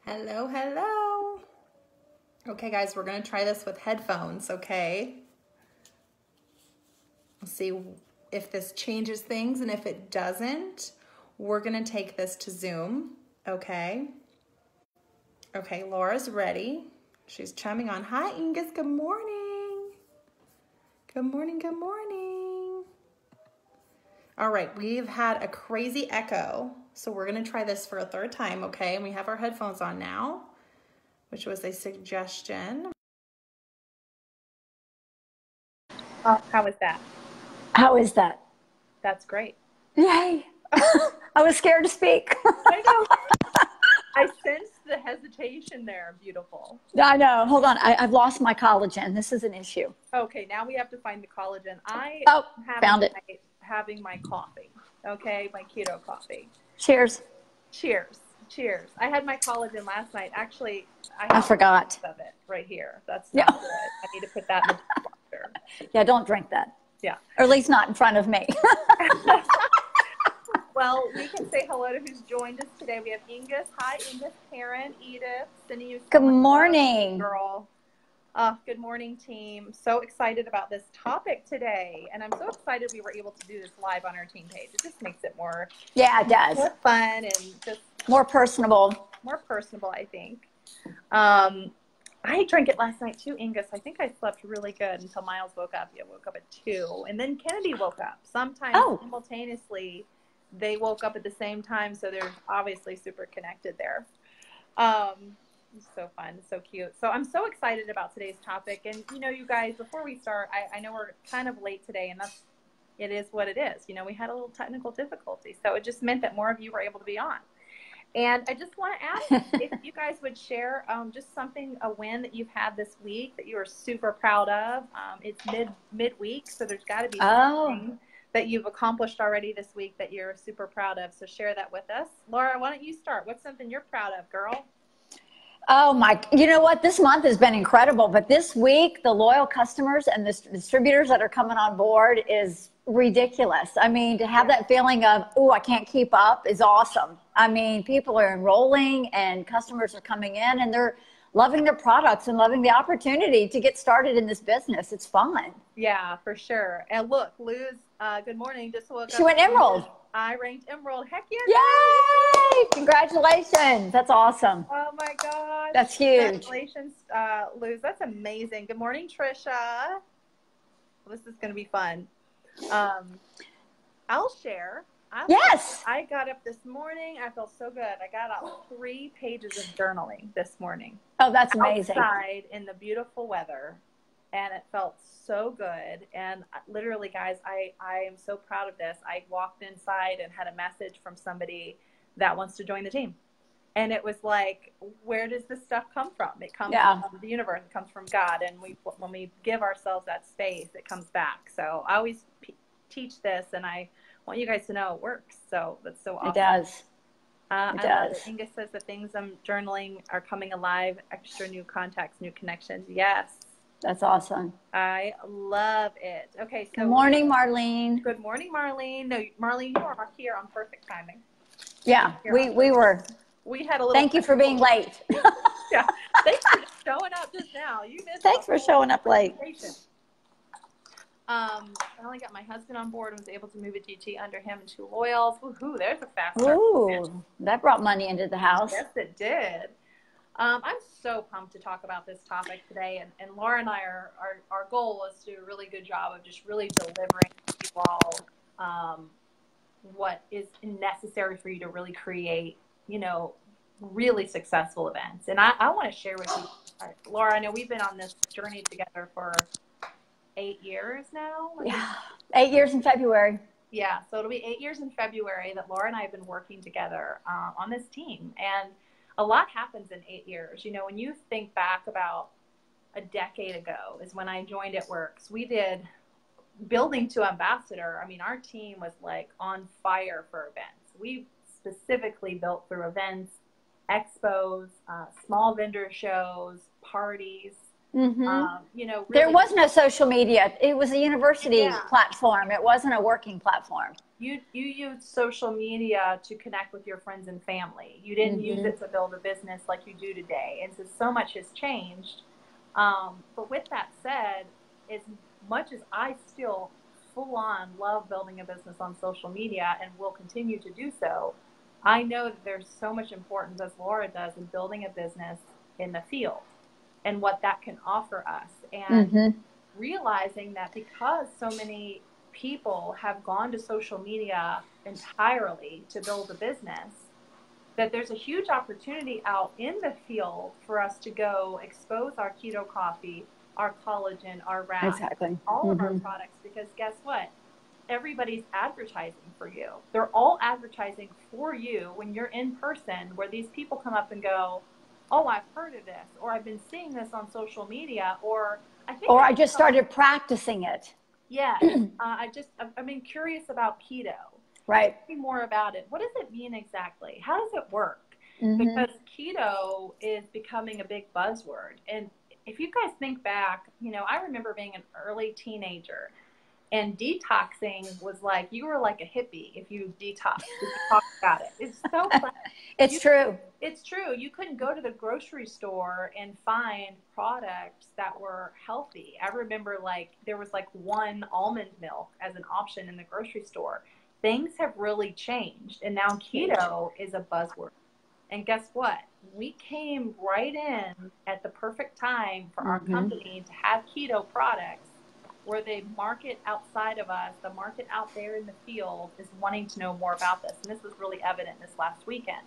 Hello, hello. Okay, guys, we're going to try this with headphones, okay? We'll see if this changes things, and if it doesn't, we're going to take this to Zoom, okay? Okay, Laura's ready. She's chiming on. Hi, Ingus. Good morning. Good morning, good morning. All right, we've had a crazy echo, so we're going to try this for a third time, okay? And we have our headphones on now, which was a suggestion. How is that? How is that? That's great. Yay. I was scared to speak. I know. I sensed the hesitation there. Beautiful. I know. Hold on. I've lost my collagen. This is an issue. Okay, now we have to find the collagen. Found it. Having my coffee. Okay, my keto coffee. Cheers. Cheers. Cheers. I had my collagen last night. Actually, I forgot. Of it right here. That's not good. I need to put that in the water. Yeah, don't drink that. Yeah. Or at least not in front of me. Well, we can say hello to who's joined us today. We have Ingus. Hi, Ingus, Karen, Edith, sending you Good morning. Girl. Good morning, team. So excited about this topic today. And I'm so excited we were able to do this live on our team page. It just makes it more, it does. More fun and just more personable. More personable, I think. I drank it last night too, Ingus. I think I slept really good until Miles woke up. He woke up at 2. And then Kennedy woke up. Sometimes simultaneously, they woke up at the same time. So they're obviously super connected there. So fun, so cute. So I'm so excited about today's topic. And, you know, you guys, before we start, I know we're kind of late today, and it is what it is. You know, we had a little technical difficulty. So it just meant that more of you were able to be on. And I just want to ask if you guys would share just a win that you've had this week that you are super proud of. It's midweek, so there's got to be something that you've accomplished already this week that you're super proud of. So share that with us. Laura, why don't you start? What's something you're proud of, girl? Oh my, you know what? This month has been incredible, but this week, the loyal customers and the distributors that are coming on board is ridiculous. I mean, to have that feeling of, oh, I can't keep up is awesome. I mean, people are enrolling and customers are coming in and they're loving their products and loving the opportunity to get started in this business. It's fun. Yeah, for sure. And look, Luz, good morning. Just woke up. She went Emerald. I ranked Emerald. Heck yeah. Yay! Congratulations. That's awesome. Oh my gosh. That's huge. Congratulations, Luz. That's amazing. Good morning, Trisha. Well, this is going to be fun. I'll share. Yes. I got up this morning. I felt so good. I got out 3 pages of journaling this morning. Oh, that's amazing. Outside in the beautiful weather. And it felt so good. And literally, guys, I am so proud of this. I walked inside and had a message from somebody that wants to join the team. And it was like, where does this stuff come from? It comes from the universe. It comes from God. And when we give ourselves that space, it comes back. So I always teach this, and I want you guys to know it works. So that's so awesome. It does. It does. Inga says the things I'm journaling are coming alive, extra new contacts, new connections. Yes. That's awesome. I love it. Okay. So good morning, Marlene. Good morning, Marlene. No, Marlene, you are here on perfect timing. Yeah, we were. We had a little. Thank you for being late. Yeah. Thanks for showing up just now. You missed. Thanks for showing up late. I only got my husband on board and was able to move a GT under him and 2 loyals. Woohoo, there's a fast start. Ooh, that brought money into the house. Yes, it did. I'm so pumped to talk about this topic today. And Laura and I our goal is to do a really good job of just really delivering to you all what is necessary for you to really create, you know, really successful events. And I want to share with you, Laura, I know we've been on this journey together for 8 years now. Yeah, 8 years in February. Yeah, so it'll be 8 years in February that Laura and I have been working together on this team. And a lot happens in 8 years. You know, when you think back about a decade ago is when I joined It Works. We did building to ambassador. I mean, our team was like on fire for events. We specifically built through events, expos, small vendor shows, parties. You know, there really, was no social media. It was a university platform. It wasn't a working platform. You used social media to connect with your friends and family. You didn't use it to build a business like you do today. And so much has changed. But with that said, as much as I still full on love building a business on social media and will continue to do so, I know that there's so much importance, as Laura does, in building a business in the field and what that can offer us. And realizing that because so many people have gone to social media entirely to build a business, that there's a huge opportunity out in the field for us to go expose our keto coffee, our collagen, our wrap, all of our products, because guess what? Everybody's advertising for you. They're all advertising for you when you're in person, where these people come up and go, oh, I've heard of this, or I've been seeing this on social media, or I just started practicing it. Yeah. I've been curious about keto. Right. Tell me more about it. What does it mean exactly? How does it work? Because keto is becoming a big buzzword. And if you guys think back, you know, I remember being an early teenager, and detoxing was like, you were like a hippie if you detoxed, if you talked about it. It's so funny. It's true. It's true. You couldn't go to the grocery store and find products that were healthy. I remember like there was like one almond milk as an option in the grocery store. Things have really changed, and now keto is a buzzword. And guess what? We came right in at the perfect time for our company to have keto products, where the market outside of us, the market out there in the field, is wanting to know more about this. And this was really evident this last weekend.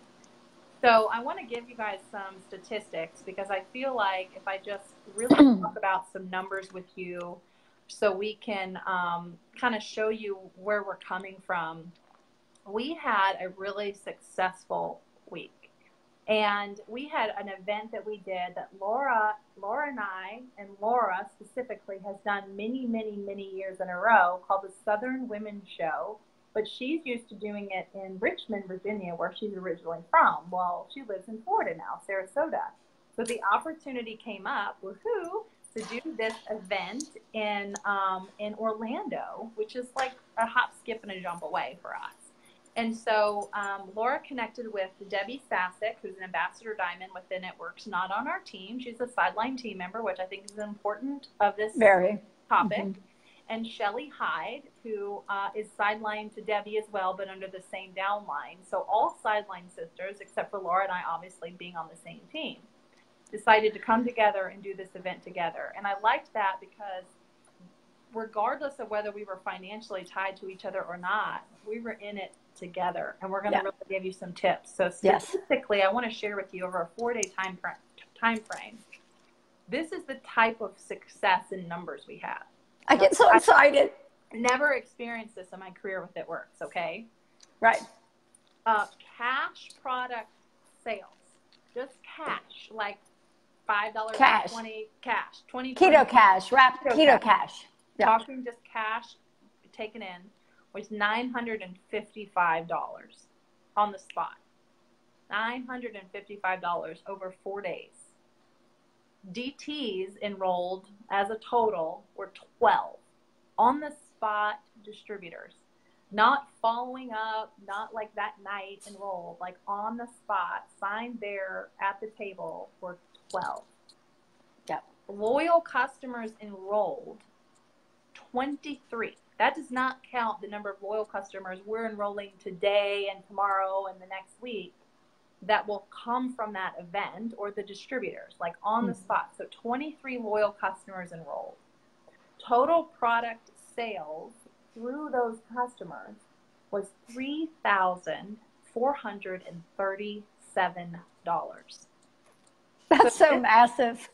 So I want to give you guys some statistics, because I feel like if I just really talk about some numbers with you, so we can kind of show you where we're coming from. We had a really successful week. And we had an event that we did that Laura and I, and Laura specifically, has done many, many, many years in a row, called the Southern Women's Show. But she's used to doing it in Richmond, Virginia, where she's originally from. Well, she lives in Florida now, Sarasota. So the opportunity came up, woohoo, to do this event in Orlando, which is like a hop, skip, and a jump away for us. And so Laura connected with Debbie Sasek, who's an ambassador diamond within It Works, not on our team. She's a sideline team member, which I think is important of this topic. And Shelly Hyde, who is sidelined to Debbie as well, but under the same downline. So all sideline sisters, except for Laura and I, obviously being on the same team, decided to come together and do this event together. And I liked that because regardless of whether we were financially tied to each other or not, we were in it together. And we're going to really give you some tips. So statistically, I want to share with you over a 4-day time frame. This is the type of success in numbers we have. I get so excited. Never experienced this in my career with It Works, okay? Right. Cash product sales, just cash, like $5 cash, 20 cash, 20 keto cash, wrapped keto cash. Yeah. Talking just cash taken in was $955 on the spot. $955 over 4 days. DTs enrolled as a total were 12 on the spot distributors, not following up, not like that night enrolled, like on the spot, signed there at the table were 12. Yep. Loyal customers enrolled 23. That does not count the number of loyal customers we're enrolling today and tomorrow and the next week that will come from that event, or the distributors, like on the spot. So 23 loyal customers enrolled. Total product sales through those customers was $3,437. That's so massive.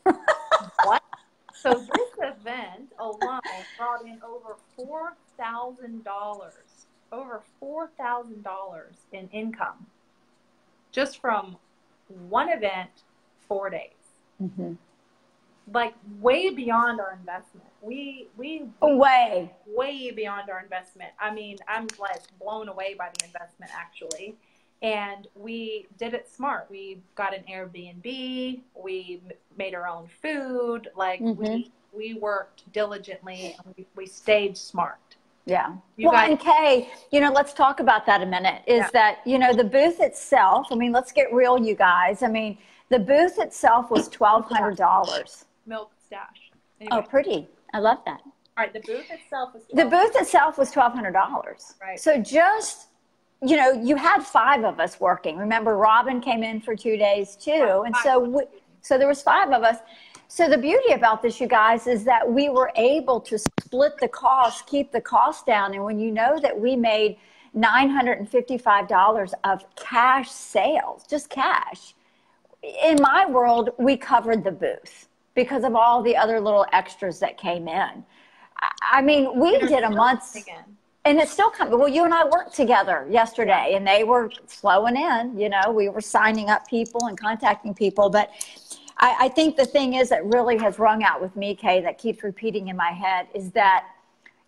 What? So this event alone brought in over $4,000 in income, just from one event, 4 days. Like way beyond our investment. We way beyond our investment. I mean, I'm like blown away by the investment, actually. And we did it smart. We got an Airbnb. We made our own food. Like we worked diligently, and we stayed smart. Yeah. And Kay, let's talk about that a minute. That, the booth itself, I mean, let's get real, you guys. I mean, the booth itself was $1,200. Milk stash. Anyway. Oh, pretty. I love that. All right. The booth itself was $1,200. Right. So just, you had 5 of us working. Remember, Robin came in for 2 days too. And so there was 5 of us. So the beauty about this, you guys, is that we were able to split the cost, keep the cost down. And when you know that we made $955 of cash sales, just cash, in my world, we covered the booth because of all the other little extras that came in. I mean, we did a month. And it's still coming. Well, you and I worked together yesterday, and they were flowing in. We were signing up people and contacting people. But I think the thing is that really has rung out with me, Kay, that keeps repeating in my head is that,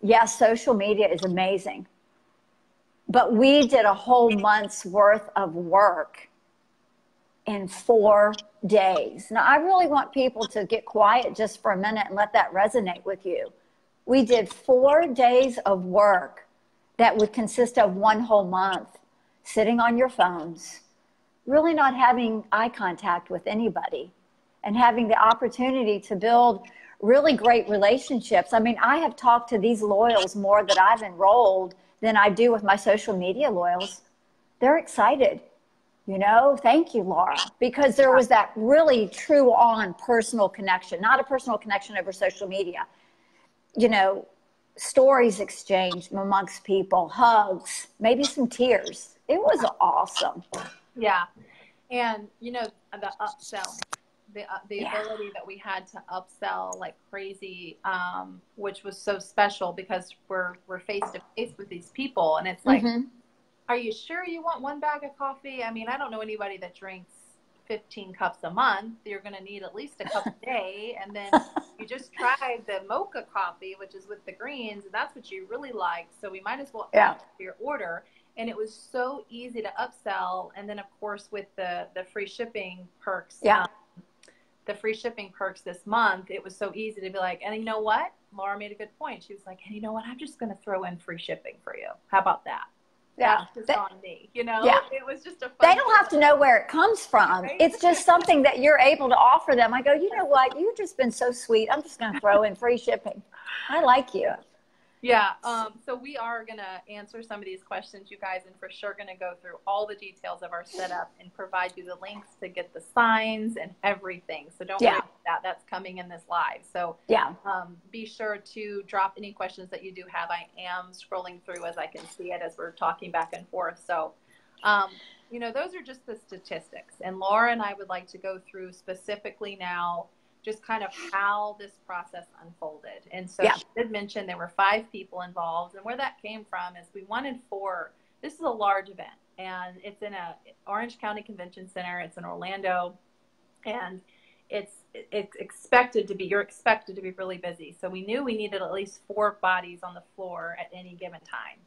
yes, social media is amazing. But we did a whole month's worth of work in 4 days. Now, I really want people to get quiet just for a minute and let that resonate with you. We did 4 days of work that would consist of 1 whole month, sitting on your phones, really not having eye contact with anybody, and having the opportunity to build really great relationships. I mean, I have talked to these loyals more that I've enrolled than I do with my social media loyals. They're excited. Thank you, Laura, because there was that really true on personal connection, not a personal connection over social media. Stories exchanged amongst people, hugs, maybe some tears. It was awesome. Yeah. And, the upselling, the ability that we had to upsell like crazy, which was so special because we're face to face with these people. And it's like, are you sure you want 1 bag of coffee? I mean, I don't know anybody that drinks 15 cups a month. You're going to need at least a cup a day. And then you just tried the mocha coffee, which is with the greens, and that's what you really like. So we might as well add to your order. And it was so easy to upsell. And then, of course, with the free shipping perks, the free shipping perks this month, it was so easy to be like, and you know what? Laura made a good point. She was like, and you know what? I'm just going to throw in free shipping for you. How about that? Yeah. That's just on me, It was just a fun They don't have to know where it comes from. Right? It's just something that you're able to offer them. I go, you know what? You've just been so sweet. I'm just going to throw in free shipping. I like you. Yeah. So we are going to answer some of these questions, you guys, and for sure going to go through all the details of our setup and provide you the links to get the signs and everything. So don't worry about that. That's coming in this live. So be sure to drop any questions that you do have. I am scrolling through as I can see it as we're talking back and forth. So, those are just the statistics. And Laura and I would like to go through specifically now just kind of how this process unfolded. And so she did mention there were 5 people involved, and where that came from is we wanted 4. This is a large event, and it's in Orange County Convention Center. It's in Orlando, and you're expected to be really busy. So we knew we needed at least 4 bodies on the floor at any given time,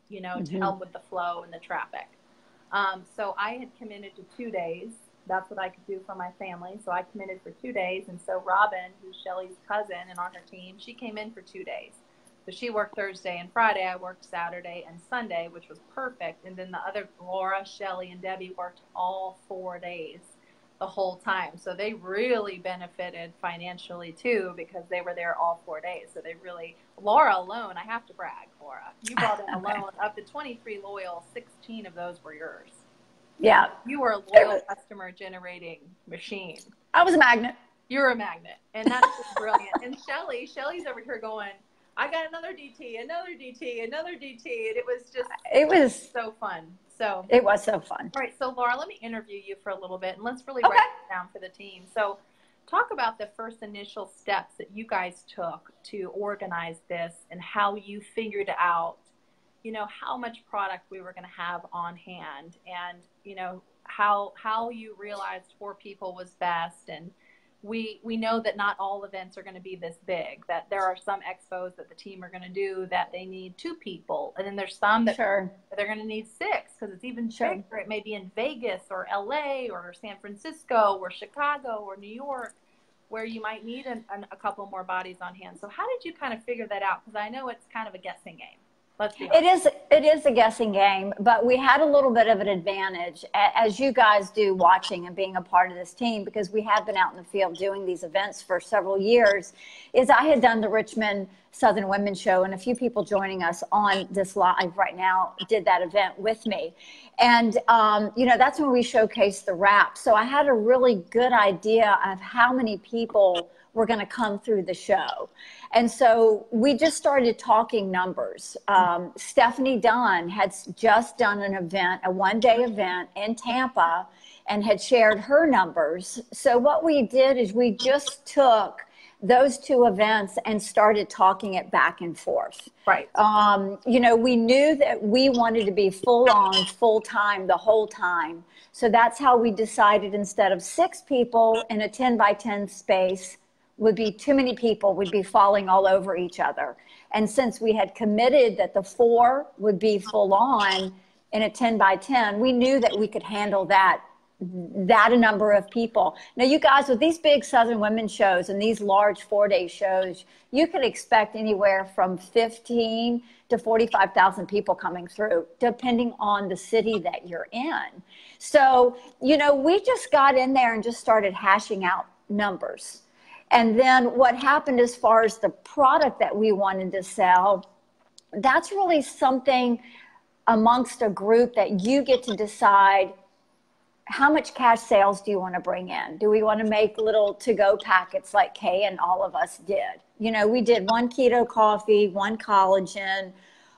to help with the flow and the traffic. So I had committed to 2 days. That's what I could do for my family. So I committed for 2 days. And so Robin, who's Shelly's cousin and on her team, she came in for 2 days. So she worked Thursday and Friday. I worked Saturday and Sunday, which was perfect. And then the other, Laura, Shelly, and Debbie worked all 4 days the whole time. So they really benefited financially too, because they were there all 4 days. So they really, Laura alone, I have to brag, Laura, you brought in alone of the 23 loyal, 16 of those were yours. Yeah. You were a loyal customer generating machine. I was a magnet. You're a magnet. And that's just brilliant. And Shelly's over here going, I got another DT, another DT, another DT. And it was so fun. So it was so fun. All right. So Laura, let me interview you for a little bit and let's really write it down for the team. So talk about the first initial steps that you guys took to organize this and how you figured out, how much product we were going to have on hand and, how you realized 4 people was best and we know that not all events are going to be this big, that there are some expos that the team are going to do that they need 2 people. And then there's some that they're going to need 6 because it's even bigger. It may be in Vegas or LA or San Francisco or Chicago or New York, where you might need a couple more bodies on hand. So how did you kind of figure that out? Because I know it's kind of a guessing game. Let's be honest. It is a guessing game, but we had a little bit of an advantage, as you guys do, watching and being a part of this team, because we have been out in the field doing these events for several years. Is I had done the Richmond Southern Women's Show, and a few people joining us on this live right now did that event with me. And, you know, that's when we showcased the wrap. So I had a really good idea of how many people were going to come through the show. And so we just started talking numbers. Stephanie Dunn had just done an event, a one-day event in Tampa, and had shared her numbers. So what we did is we just took those 2 events and started talking it back and forth. Right. You know, we knew that we wanted to be full on, full time, the whole time. So that's how we decided, instead of 6 people in a 10 by 10 space, would be too many people, would be falling all over each other. And since we had committed that the 4 would be full on in a 10 by 10, we knew that we could handle that a number of people. Now, you guys, with these big Southern Women's shows and these large 4-day shows, you could expect anywhere from 15 to 45,000 people coming through, depending on the city that you're in. So, you know, we just got in there and just started hashing out numbers. And then what happened as far as the product that we wanted to sell, that's really something amongst a group that you get to decide how much cash sales do you want to bring in? Do we want to make little to-go packets like Kay and all of us did? You know, we did 1 keto coffee, 1 collagen,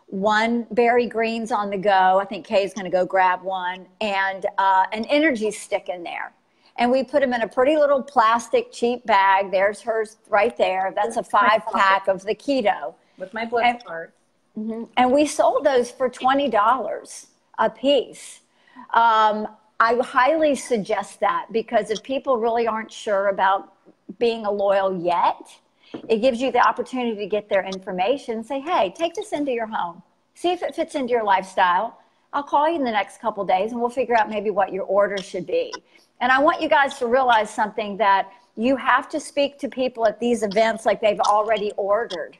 1 berry greens on the go. I think Kay's going to go grab 1, and an energy stick in there. And we put them in a pretty little plastic cheap bag. There's hers right there. That's a 5-pack of the keto. With my blood card. And we sold those for $20 a piece. I highly suggest that, because if people really aren't sure about being a loyal yet, it gives you the opportunity to get their information and say, hey, take this into your home. See if it fits into your lifestyle. I'll call you in the next couple of days and we'll figure out maybe what your order should be. And I want you guys to realize something, that you have to speak to people at these events like they've already ordered.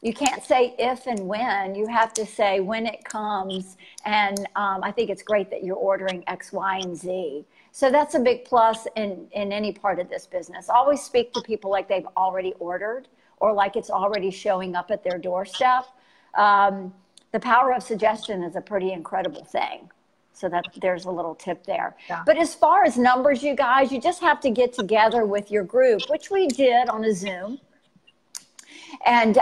You can't say if and when. You have to say when it comes. And I think it's great that you're ordering X, Y, and Z. So that's a big plus in any part of this business. Always speak to people like they've already ordered, or like it's already showing up at their doorstep. The power of suggestion is a pretty incredible thing. So that there's a little tip there. Yeah. But as far as numbers, you guys, you just have to get together with your group, which we did on a Zoom, and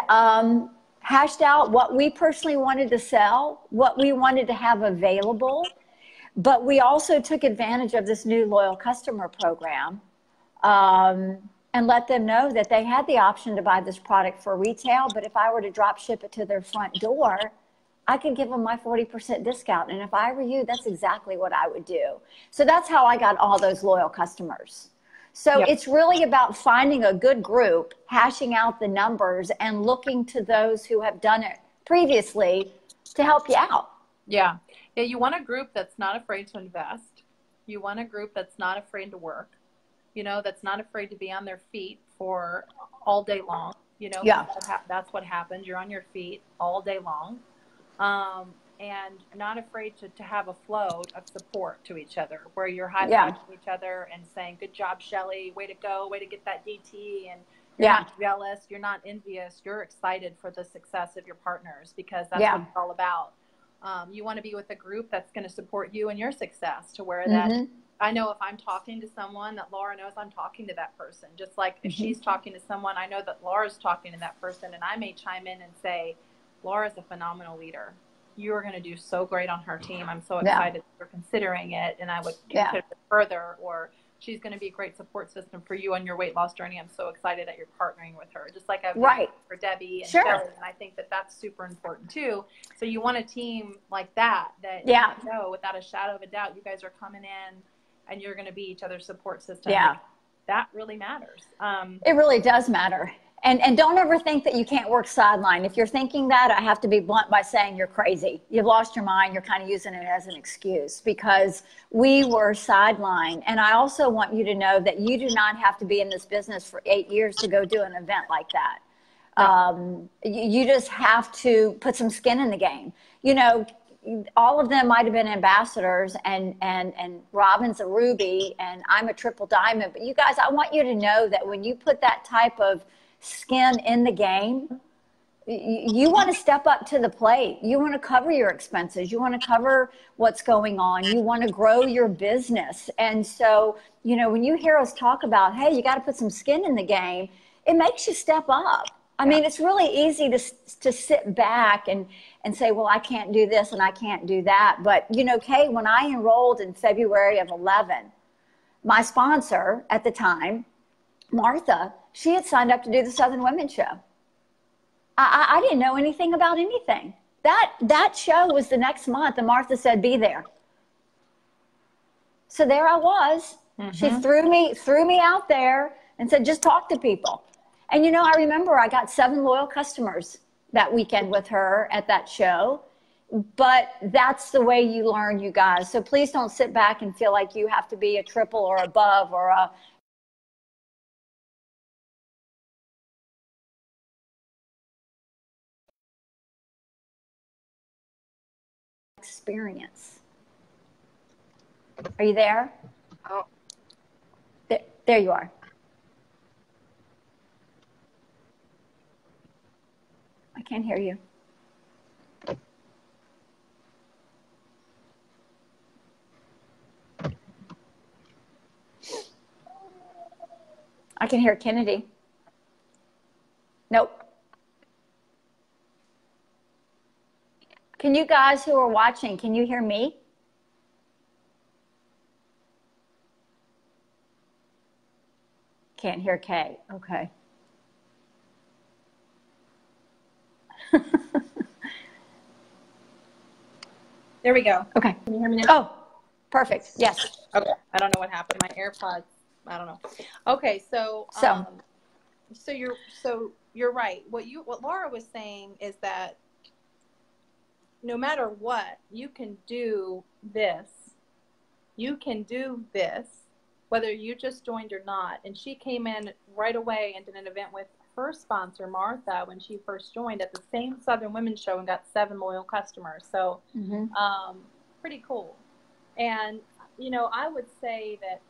hashed out what we personally wanted to sell, what we wanted to have available. But we also took advantage of this new loyal customer program, and let them know that they had the option to buy this product for retail. But if I were to drop ship it to their front door, I could give them my 40% discount. And if I were you, that's exactly what I would do. So that's how I got all those loyal customers. So It's really about finding a good group, hashing out the numbers, and looking to those who have done it previously to help you out. Yeah. You want a group that's not afraid to invest. You want a group that's not afraid to work, you know, that's not afraid to be on their feet for all day long. You know, that's what happens. You're on your feet all day long. And not afraid to have a flow of support to each other, where you're high-fiving each other and saying, good job, Shelly, way to go, way to get that DT. And you're not jealous, you're not envious, you're excited for the success of your partners, because that's what it's all about. You want to be with a group that's going to support you and your success, to where that, I know if I'm talking to someone, that Laura knows I'm talking to that person. Just like if she's talking to someone, I know that Laura's talking to that person, and I may chime in and say, Laura's a phenomenal leader. You are going to do so great on her team. I'm so excited for considering it, and I would consider it further. Or she's going to be a great support system for you on your weight loss journey. I'm so excited that you're partnering with her, just like I've done for Debbie and Shelly. And I think that that's super important too. So you want a team like that, you know, without a shadow of a doubt, you guys are coming in and you're going to be each other's support system. that really matters. It really does matter. And don't ever think that you can't work sideline. If you're thinking that, I have to be blunt by saying you're crazy. You've lost your mind. You're kind of using it as an excuse, because we were sideline. And I also want you to know that you do not have to be in this business for 8 years to go do an event like that. You just have to put some skin in the game. You know, all of them might have been ambassadors, and Robin's a ruby and I'm a triple diamond. But you guys, I want you to know that when you put that type of skin in the game, you want to step up to the plate. You want to cover your expenses. You want to cover what's going on. You want to grow your business. And so, you know, when you hear us talk about, hey, you got to put some skin in the game, it makes you step up. I mean, it's really easy to sit back and say, well, I can't do this and I can't do that. But, you know, Kay, when I enrolled in February of 11, my sponsor at the time, Martha, she had signed up to do the Southern Women's Show. I didn't know anything about anything. That show was the next month, and Martha said, be there. So there I was. Mm-hmm. She threw me out there and said, just talk to people. And, you know, I remember I got 7 loyal customers that weekend with her at that show. But that's the way you learn, you guys. So please don't sit back and feel like you have to be a triple or above or a experience. Are you there? Oh. There you are. I can't hear you. I can hear Kennedy. Nope. Can you guys who are watching, can you hear me? Can't hear Kay. Okay. There we go. Okay. Can you hear me now? Oh, perfect. Yes. Okay. I don't know what happened. My AirPods. I don't know. Okay. So you're right. What Laura was saying is that no matter what, you can do this. You can do this, whether you just joined or not. And she came in right away and did an event with her sponsor, Martha, when she first joined at the same Southern Women's Show and got 7 loyal customers. So pretty cool. And, you know, I would say that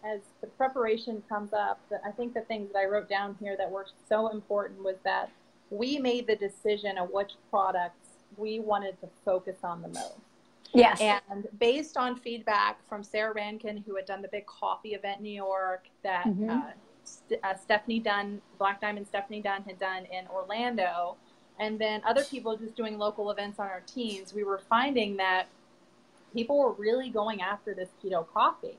as the preparation comes up, that I think the things that I wrote down here that were so important was that we made the decision of which products we wanted to focus on the most. Yes. And based on feedback from Sarah Rankin, who had done the big coffee event in New York, that Stephanie Dunn, Black Diamond Stephanie Dunn had done in Orlando, and then other people just doing local events on our teams, we were finding that people were really going after this keto coffee.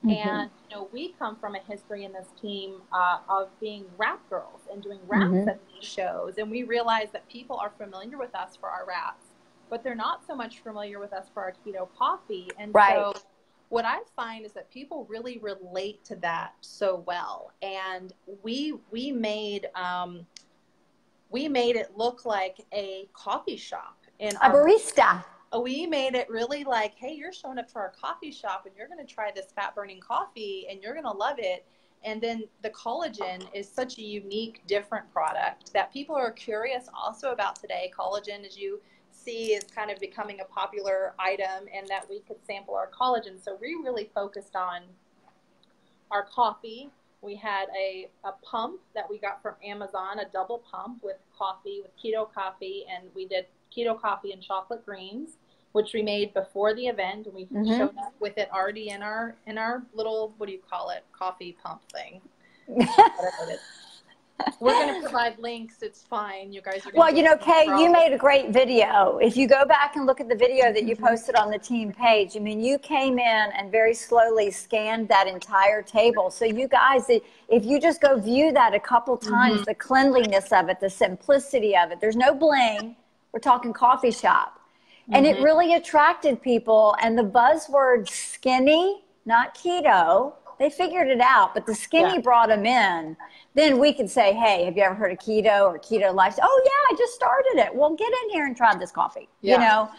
And, you know, we come from a history in this team of being rap girls and doing raps at these shows. And we realized that people are familiar with us for our raps, but they're not so much familiar with us for our keto coffee. And so what I find is that people really relate to that so well. And we made it look like a coffee shop. A barista. We made it really like, hey, you're showing up to our coffee shop and you're going to try this fat burning coffee and you're going to love it. And then the collagen is such a unique, different product that people are curious also about today. Collagen, as you see, is kind of becoming a popular item, and that we could sample our collagen. So we really focused on our coffee. We had a pump that we got from Amazon, a double pump with coffee, with keto coffee, and we did keto coffee and chocolate greens, which we made before the event, and we showed up with it already in our little, what do you call it, coffee pump thing. Whatever it is. We're going to provide links. It's fine. You guys are well, you know, Kay, you made a great video. If you go back and look at the video that you posted on the team page, I mean, you came in and very slowly scanned that entire table. So you guys, if you just go view that a couple times, the cleanliness of it, the simplicity of it, there's no bling. We're talking coffee shop. And it really attracted people. And the buzzword skinny, not keto, They figured it out, but the skinny brought them in. Then we could say, hey, have you ever heard of keto or keto life? Oh yeah, I just started it. Well, get in here and try this coffee, you know?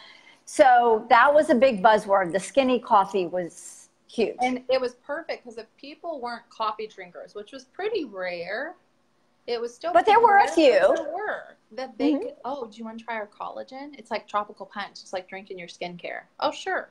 So that was a big buzzword. The skinny coffee was huge. And it was perfect because if people weren't coffee drinkers, which was pretty rare, it was still. But there were a few. There were. That they could, oh, do you want to try our collagen? It's like tropical punch. It's like drinking your skincare. Oh, sure.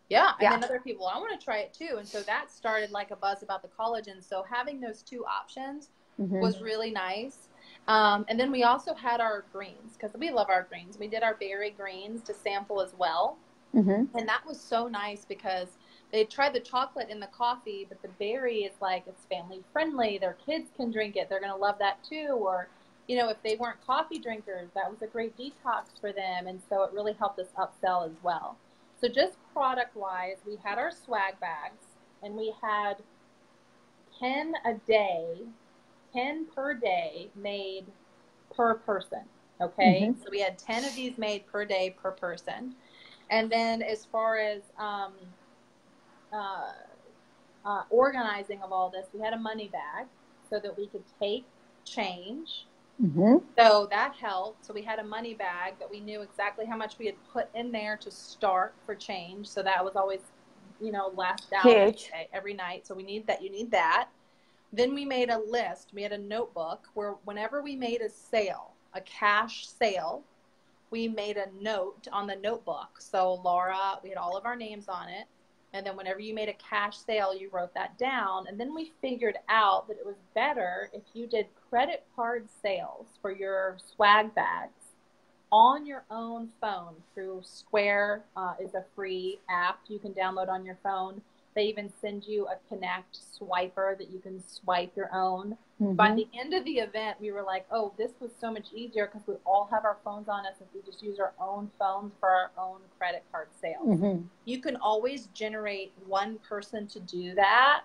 Yeah. And then other people, I want to try it too. And so that started like a buzz about the collagen. So having those two options was really nice. And then we also had our greens because we love our greens. We did our berry greens to sample as well. And that was so nice because they tried the chocolate in the coffee, but the berry is like, it's family friendly. Their kids can drink it. They're going to love that too. Or, you know, if they weren't coffee drinkers, that was a great detox for them. And so it really helped us upsell as well. So just product wise, we had our swag bags and we had 10 a day, 10 per day made per person. Okay. So we had 10 of these made per day per person. And then as far as, organizing of all this, we had a money bag so that we could take change. So that helped. So we had a money bag that we knew exactly how much we had put in there to start for change. So that was always, you know, last out every night. So we need that. You need that. Then we made a list. We had a notebook where whenever we made a sale, a cash sale, we made a note on the notebook. So Laura, we had all of our names on it. And then whenever you made a cash sale, you wrote that down. And then we figured out that it was better if you did credit card sales for your swag bags on your own phone through Square is a free app you can download on your phone. They even send you a Connect swiper that you can swipe your own. By the end of the event, we were like, oh, this was so much easier because we all have our phones on us if we just use our own phones for our own credit card sales. You can always generate one person to do that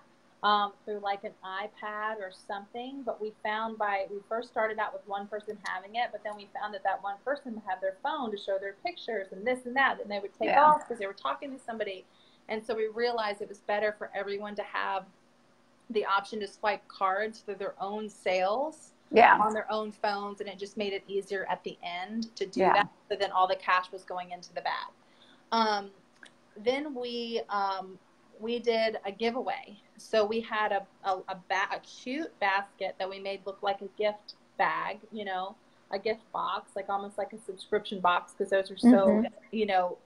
through like an iPad or something. But we found we first started out with one person having it, but then we found that one person would have their phone to show their pictures and this and that, and they would take off because they were talking to somebody. And so we realized it was better for everyone to have the option to swipe cards for their own sales on their own phones. And it just made it easier at the end to do that. So then all the cash was going into the bag. Then we did a giveaway. So we had a cute basket that we made look like a gift bag, you know, a gift box, like almost like a subscription box because those are so, you know,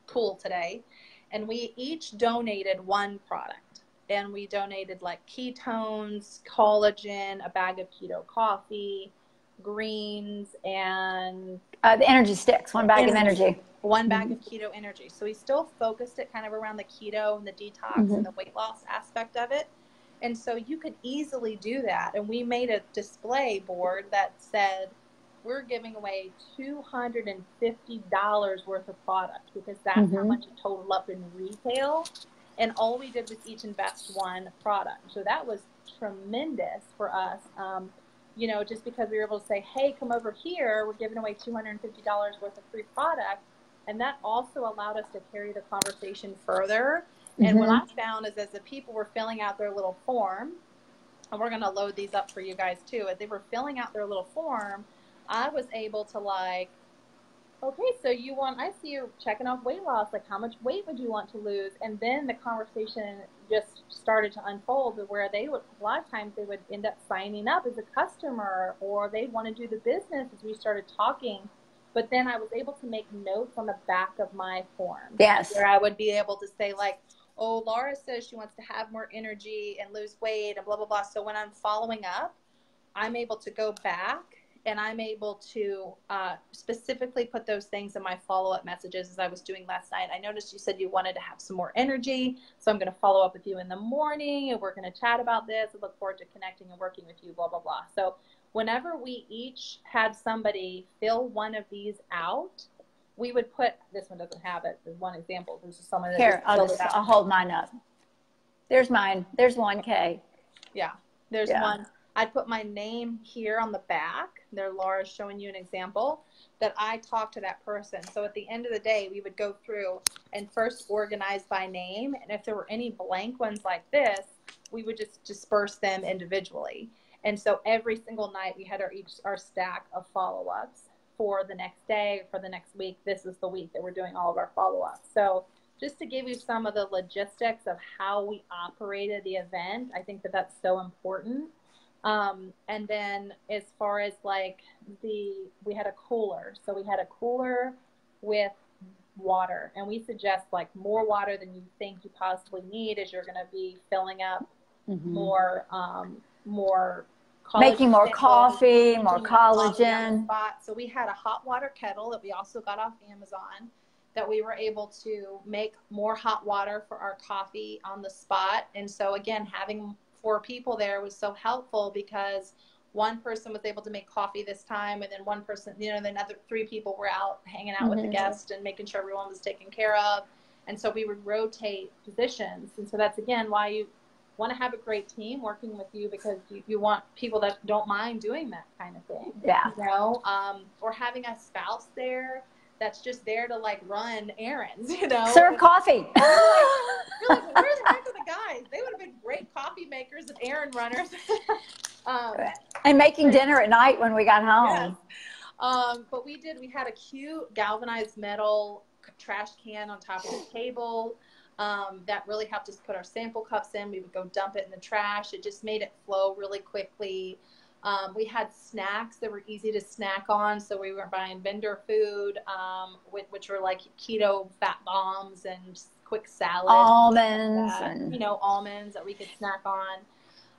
cool today. And we each donated one product. And we donated like ketones, collagen, a bag of keto coffee, greens, and the energy sticks, one bag of energy. One bag of keto energy. So we still focused it kind of around the keto and the detox and the weight loss aspect of it. And so you could easily do that. And we made a display board that said, we're giving away $250 worth of product because that's how much it totaled up in retail. And all we did was each invest one product. So that was tremendous for us, you know, just because we were able to say, hey, come over here. We're giving away $250 worth of free product. And that also allowed us to carry the conversation further. And what I found is as the people were filling out their little form, and we're going to load these up for you guys too, as they were filling out their little form, I was able to like, okay, so I see you're checking off weight loss. Like, how much weight would you want to lose? And then the conversation just started to unfold where a lot of times they would end up signing up as a customer or they want to do the business as we started talking. But then I was able to make notes on the back of my form. Yes. Where I would be able to say like, oh, Laura says she wants to have more energy and lose weight and blah, blah, blah. So when I'm following up, I'm able to go back and I'm able to specifically put those things in my follow-up messages as I was doing last night. I noticed you said you wanted to have some more energy, so I'm going to follow up with you in the morning, and we're going to chat about this. I look forward to connecting and working with you, blah, blah, blah. So whenever we each had somebody fill one of these out, we would put, this one doesn't have it, there's one example. There's just someone that Here, I'll hold mine up. There's mine. There's 1K. Yeah, there's one. I'd put my name here on the back. There, Laura's showing you an example that I talked to that person. So at the end of the day, we would go through and first organize by name. And if there were any blank ones like this, we would just disperse them individually. And so every single night we had our stack of follow-ups for the next day, for the next week. This is the week that we're doing all of our follow-ups. So just to give you some of the logistics of how we operated the event, I think that that's so important. And then as far as like we had a cooler. So we had a cooler with water, and we suggest like more water than you think you possibly need as you're going to be filling up more making more coffee, more collagen. So we had a hot water kettle that we also got off Amazon that we were able to make more hot water for our coffee on the spot. And so again, having 4 people there was so helpful because one person was able to make coffee this time, and then one person, then other 3 people were out hanging out with the guests and making sure everyone was taken care of. And so we would rotate positions. And so that's, again, why you want to have a great team working with you, because you want people that don't mind doing that kind of thing. Yeah. Or having a spouse there that's just there to like run errands, Serve coffee. You're like, where the heck are the guys? They would have been great coffee makers and errand runners. And making dinner at night when we got home. Yes. But we had a cute galvanized metal trash can on top of the table. That really helped us put our sample cups in. We would go dump it in the trash. It just made it flow really quickly. We had snacks that were easy to snack on, so we weren't buying vendor food, which were like keto fat bombs and quick salads. Almonds. Almonds that we could snack on.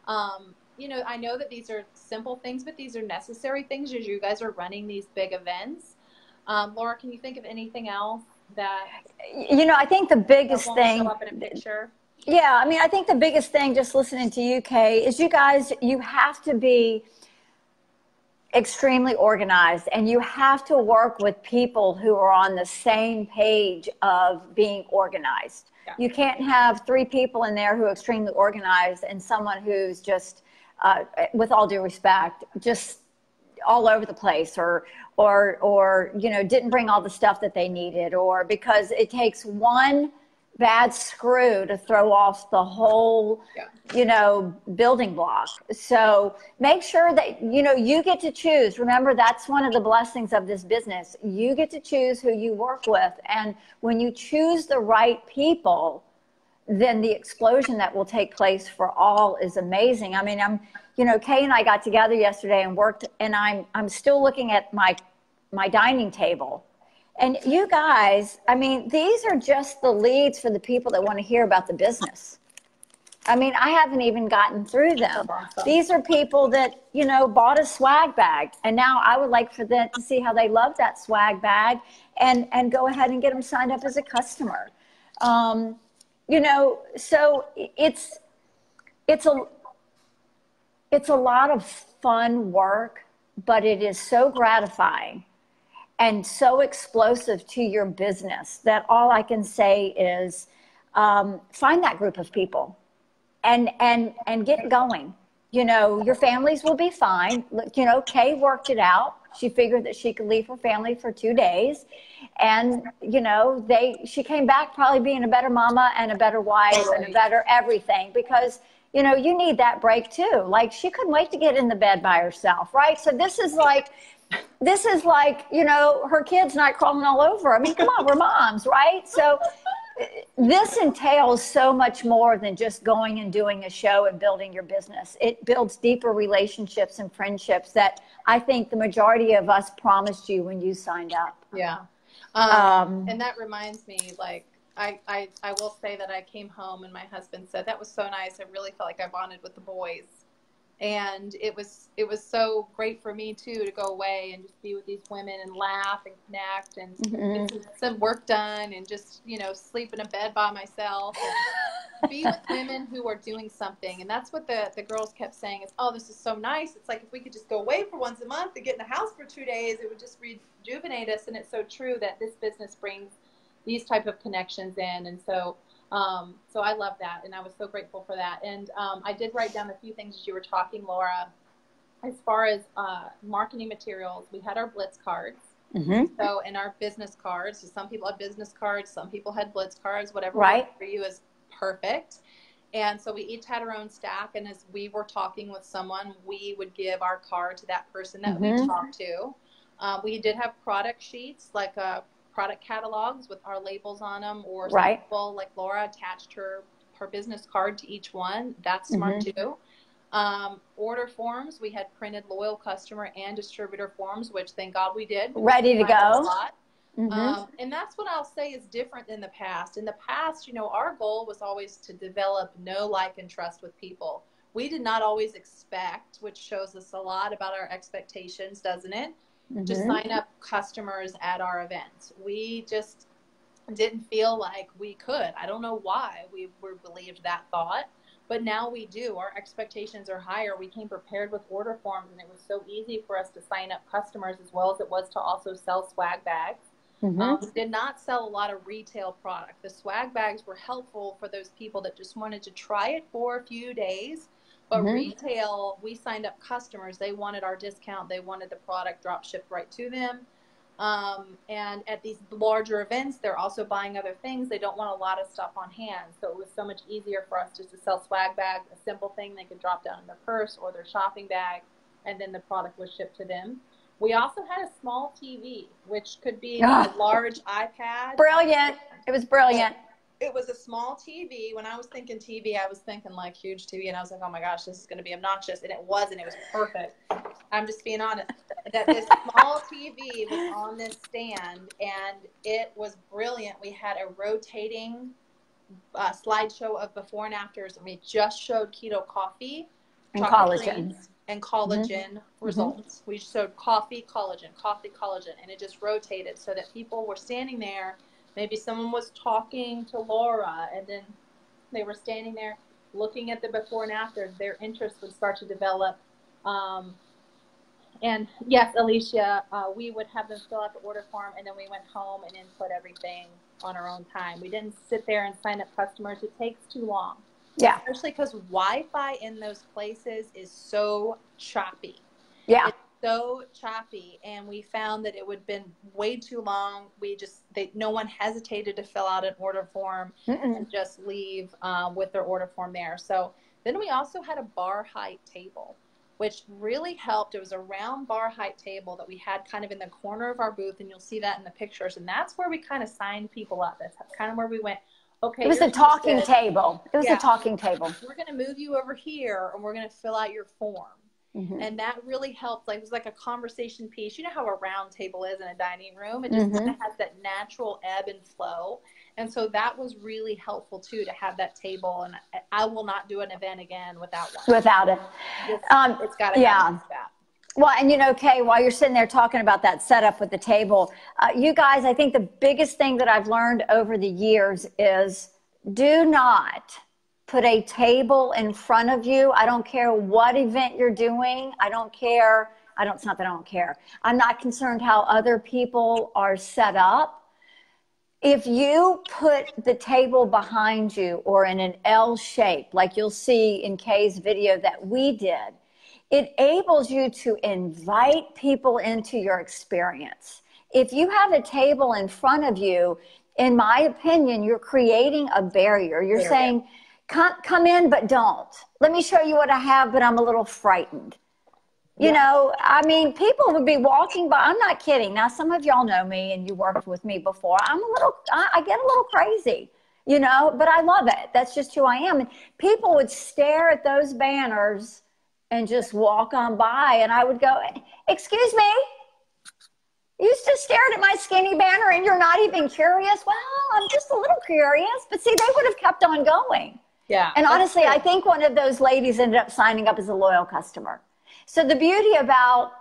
I know that these are simple things, but these are necessary things as you guys are running these big events. Laura, can you think of anything else that I think the biggest thing show up in a picture? Yeah, I think the biggest thing, just listening to you, Kay, is you guys, you have to be extremely organized, and you have to work with people who are on the same page of being organized. Yeah. You can't have 3 people in there who are extremely organized and someone who's just, with all due respect, just all over the place, or didn't bring all the stuff that they needed, or because it takes one bad screw to throw off the whole, building block. So make sure that, you get to choose. Remember, that's one of the blessings of this business. You get to choose who you work with. And when you choose the right people, then the explosion that will take place for all is amazing. Kay and I got together yesterday and worked, and I'm still looking at my dining table. And you guys, these are just the leads for the people that want to hear about the business. I haven't even gotten through them. Awesome. These are people that, bought a swag bag. And now I would like for them to see how they love that swag bag and go ahead and get them signed up as a customer. So it's a lot of fun work, but it is so gratifying and so explosive to your business that all I can say is find that group of people and get going. Your families will be fine. Kay worked it out. She figured that she could leave her family for 2 days. And, she came back probably being a better mama and a better wife and a better everything, because, you need that break too. Like, she couldn't wait to get in the bed by herself, right? So this is like, her kids not crawling all over. Come on, we're moms, right? So this entails so much more than just going and doing a show and building your business. It builds deeper relationships and friendships that I think the majority of us promised you when you signed up. Yeah. And that reminds me, like, I will say that I came home and my husband said, that was so nice. I really felt like I bonded with the boys. And it was so great for me too to go away and just be with these women and laugh and connect and get some work done and just sleep in a bed by myself and be with women who are doing something. And that's what the girls kept saying is, oh, this is so nice. It's like if we could just go away for once a month and get in the house for 2 days, it would just rejuvenate us. And it's so true that this business brings these type of connections in. And so I love that, and I was so grateful for that. And I did write down a few things as you were talking, Laura. As far as marketing materials, we had our Blitz cards. So, and our business cards. So some people had business cards, some people had Blitz cards. Whatever worked for you is perfect. And so we each had our own stack. And as we were talking with someone, we would give our card to that person that we talked to. We did have product sheets, like product catalogs with our labels on them, or some people like Laura attached her business card to each one. That's smart too. Order forms, we had printed loyal customer and distributor forms, which thank God we did. Ready to go. And that's what I'll say is different than the past. In the past, you know, our goal was always to develop know, like, and trust with people. We did not always expect, which shows us a lot about our expectations, doesn't it? To sign up customers at our events. We just didn't feel like we could. I don't know why we believed that thought, but now we do. Our expectations are higher. We came prepared with order forms, and it was so easy for us to sign up customers, as well as it was to also sell swag bags. We did not sell a lot of retail product. The swag bags were helpful for those people that just wanted to try it for a few days. But retail, we signed up customers. They wanted our discount. They wanted the product drop shipped right to them. And at these larger events, they're also buying other things. They don't want a lot of stuff on hand. So it was so much easier for us just to sell swag bags, a simple thing they could drop down in their purse or their shopping bag, and then the product was shipped to them. We also had a small TV, which could be a large iPad. Brilliant. It was brilliant. It was a small TV. When I was thinking TV, I was thinking like huge TV, and I was like, oh my gosh, this is going to be obnoxious. And it wasn't. It was perfect. I'm just being honest. That this small TV was on this stand, and it was brilliant. We had a rotating slideshow of before and afters, and we just showed keto coffee and collagen. And collagen results. We showed coffee, collagen, and it just rotated so that people were standing there. Maybe someone was talking to Laura, and then they were standing there looking at the before and after. Their interest would start to develop. And yes, Alicia, we would have them fill out the order form, and then we went home and input everything on our own time. We didn't sit there and sign up customers. It takes too long. Yeah. Especially because Wi-Fi in those places is so choppy. Yeah. It's so choppy, and we found that it would have been way too long. No one hesitated to fill out an order form and just leave with their order form there. So then we also had a bar height table, which really helped. It was a round bar height table that we had kind of in the corner of our booth, and you'll see that in the pictures. And that's where we kind of signed people up. That's kind of where we went, okay. It was a talking table. It was a talking table. We're going to move you over here, and we're going to fill out your form. And that really helped. Like, it was like a conversation piece. You know how a round table is in a dining room? It just kind of has that natural ebb and flow. And so that was really helpful, too, to have that table. And I will not do an event again without one. Without it. It's got to have that. Well, and you know, Kay, while you're sitting there talking about that setup with the table, you guys, I think the biggest thing that I've learned over the years is do not put a table in front of you. I don't care what event you're doing. I don't care. It's not that I don't care. I'm not concerned how other people are set up. If you put the table behind you or in an L shape, like you'll see in Kay's video that we did, it enables you to invite people into your experience. If you have a table in front of you, in my opinion, you're creating a barrier. You're saying, come in, but don't. Let me show you what I have, but I'm a little frightened. You know, I mean, people would be walking by. I'm not kidding. Now, some of y'all know me and you worked with me before. I get a little crazy, you know, but I love it. That's just who I am. And people would stare at those banners and just walk on by, and I would go, excuse me, you just stared at my skinny banner and you're not even curious? Well, I'm just a little curious. But see, they would have kept on going. Yeah. And honestly, I think one of those ladies ended up signing up as a loyal customer. So the beauty about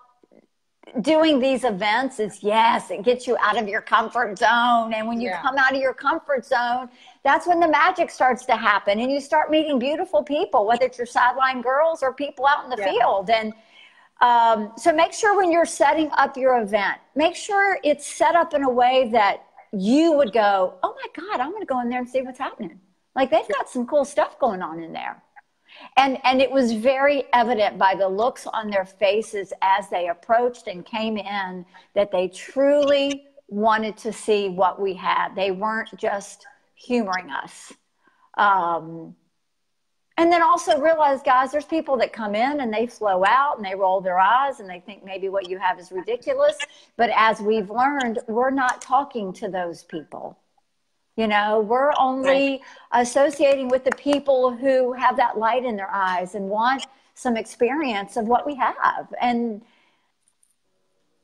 doing these events is, yes, it gets you out of your comfort zone. And when you come out of your comfort zone, that's when the magic starts to happen. And you start meeting beautiful people, whether it's your sideline girls or people out in the field. And so make sure when you're setting up your event, make sure it's set up in a way that you would go, oh my God, I'm going to go in there and see what's happening. Like, they've got some cool stuff going on in there. And it was very evident by the looks on their faces as they approached and came in that they truly wanted to see what we had. They weren't just humoring us. And then also realize, guys, there's people that come in and they flow out and they roll their eyes and they think maybe what you have is ridiculous. But as we've learned, we're not talking to those people. You know, we're only associating with the people who have that light in their eyes and want some experience of what we have. And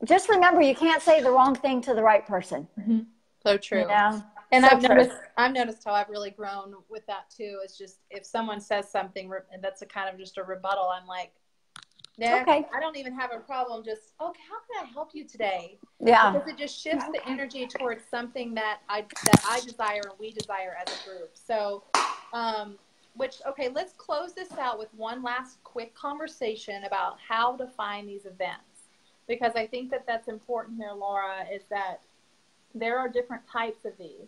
just remember, you can't say the wrong thing to the right person. Mm-hmm. So true. You know? And so I've noticed how I've really grown with that too. It's just, if someone says something and that's a kind of just a rebuttal, I'm like, yeah, okay. I don't even have a problem. Just, okay, how can I help you today? Yeah. Because it just shifts the energy towards something that I desire and we desire as a group. So, okay, let's close this out with one last quick conversation about how to find these events. Because I think that that's important here, Laura, is that there are different types of these.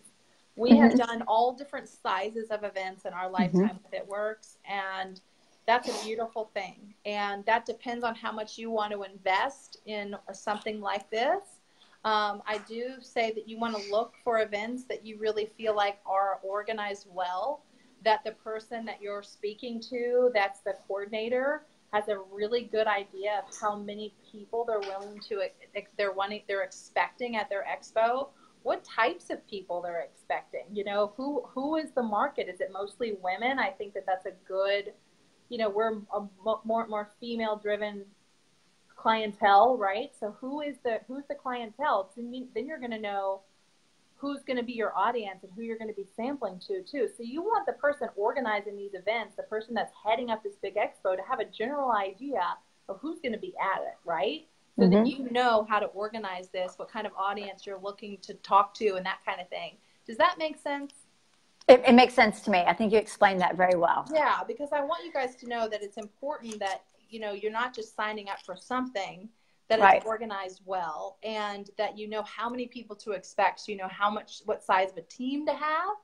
We have done all different sizes of events in our lifetime with It Works, and that's a beautiful thing. And that depends on how much you want to invest in something like this. I do say that you want to look for events that you really feel like are organized well, that the person that you're speaking to, that's the coordinator, has a really good idea of how many people they're willing to, they're expecting at their expo, what types of people they're expecting, you know, who is the market? Is it mostly women? I think that that's a good, you know, we're a more female driven clientele, right? So who's the clientele? Then you're going to know who's going to be your audience and who you're going to be sampling to too. So you want the person organizing these events, the person that's heading up this big expo, to have a general idea of who's going to be at it, right? So that you know how to organize this, what kind of audience you're looking to talk to and that kind of thing. Does that make sense? It makes sense to me. I think you explained that very well. Yeah, because I want you guys to know that it's important that, you know, you're not just signing up for something, that it's organized well, and that you know how many people to expect. So you know what size of a team to have,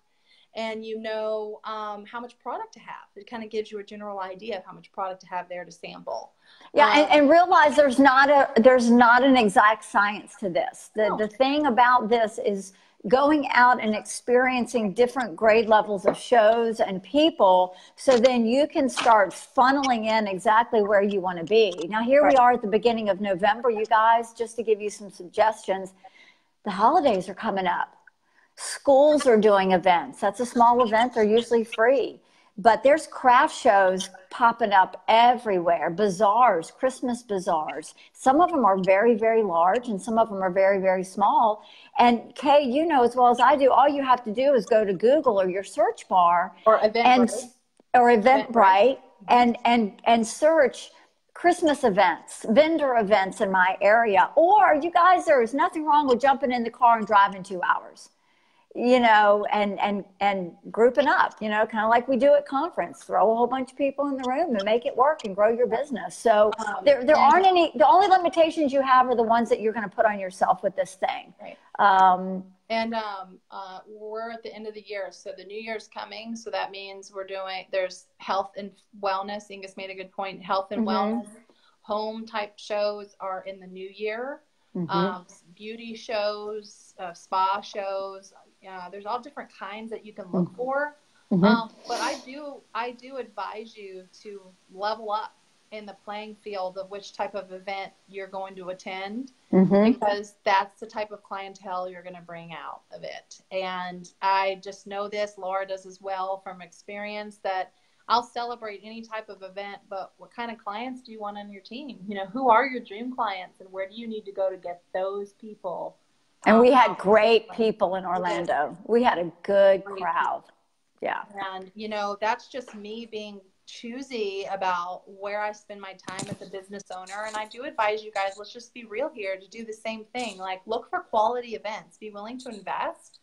and you know how much product to have. It kind of gives you a general idea of how much product to have there to sample. Yeah, and realize there's not an exact science to this. The thing about this is going out and experiencing different grade levels of shows and people, so then you can start funneling in exactly where you want to be. Now, here we are at the beginning of November, you guys, just to give you some suggestions. The holidays are coming up. Schools are doing events. That's a small event. They're usually free. But there's craft shows popping up everywhere, bazaars, Christmas bazaars. Some of them are very, very large, and some of them are very, very small. And Kay, you know as well as I do, all you have to do is go to Google or your search bar or Eventbrite and search Christmas events, vendor events in my area. Or you guys, there's nothing wrong with jumping in the car and driving 2 hours. You know, and grouping up, you know, kind of like we do at conference, throw a whole bunch of people in the room and make it work and grow your business. So there aren't any, the only limitations you have are the ones that you're going to put on yourself with this thing. Right. We're at the end of the year, so the new year's coming. So that means there's health and wellness. Ingus made a good point. Health and wellness, home type shows are in the new year. Beauty shows, spa shows. There's all different kinds that you can look for. But I do advise you to level up in the playing field of which type of event you're going to attend, because that's the type of clientele you're going to bring out of it. And I just know this, Laura does as well from experience, that I'll celebrate any type of event, but what kind of clients do you want on your team? You know, who are your dream clients and where do you need to go to get those people? And we had great people in Orlando. We had a good crowd. Yeah. And, you know, that's just me being choosy about where I spend my time as a business owner. And I do advise you guys, let's just be real here, to do the same thing. Like, look for quality events. Be willing to invest.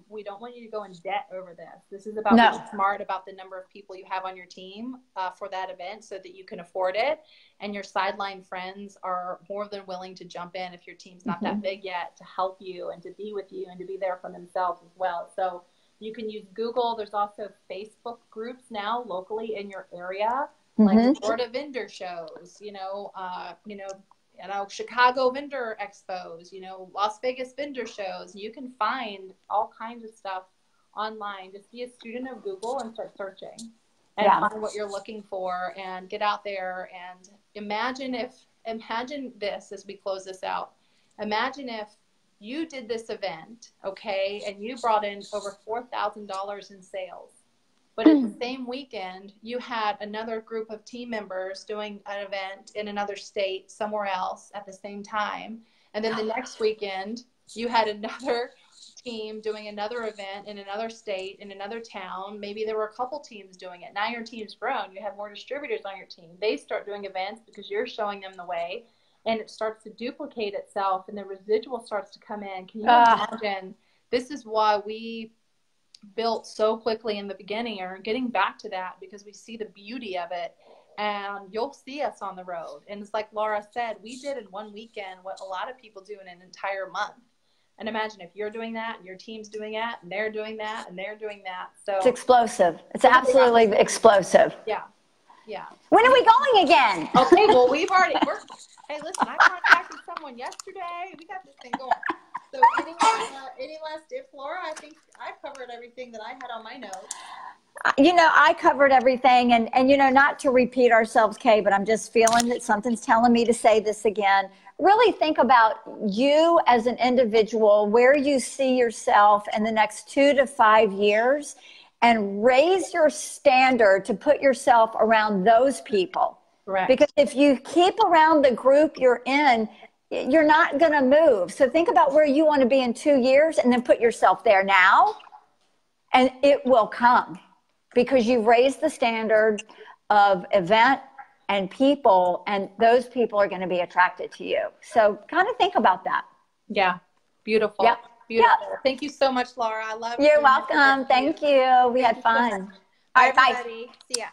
We don't want you to go in debt over this. This is about being smart about the number of people you have on your team for that event so that you can afford it. And your sideline friends are more than willing to jump in if your team's not that big yet, to help you and to be with you and to be there for themselves as well. So you can use Google. There's also Facebook groups now locally in your area, like Florida vendor shows, Chicago vendor expos, Las Vegas vendor shows. You can find all kinds of stuff online. Just be a student of Google and start searching. and find what you're looking for and get out there and imagine this as we close this out. Imagine if you did this event, okay, and you brought in over $4,000 in sales. But at the same weekend, you had another group of team members doing an event in another state somewhere else at the same time. And then the next weekend, you had another team doing another event in another state, in another town. Maybe there were a couple teams doing it. Now your team's grown. You have more distributors on your team. They start doing events because you're showing them the way. And it starts to duplicate itself, and the residual starts to come in. Can you imagine? This is why we built so quickly in the beginning, or getting back to that, because we see the beauty of it. And you'll see us on the road. And it's like Laura said, we did in one weekend what a lot of people do in an entire month. And imagine if you're doing that, and your team's doing that, and they're doing that, and they're doing that. So it's explosive. It's absolutely explosive. Yeah. Yeah. When are we going again? Okay, well, hey, listen, I contacted someone yesterday. We got this thing going. So any last tips, Laura? I think I covered everything that I had on my notes. I covered everything. And not to repeat ourselves, Kay, but I'm just feeling that something's telling me to say this again. Really think about you as an individual, where you see yourself in the next 2 to 5 years, and raise your standard to put yourself around those people. Correct. Because if you keep around the group you're in, you're not going to move. So think about where you want to be in 2 years, and then put yourself there now, and it will come, because you've raised the standard of event and people, and those people are going to be attracted to you. So kind of think about that. Yeah. Beautiful. Yeah. Beautiful. Yeah. Thank you so much, Laura. I love you. You're welcome. Thank you. We had fun. All right, bye. See ya.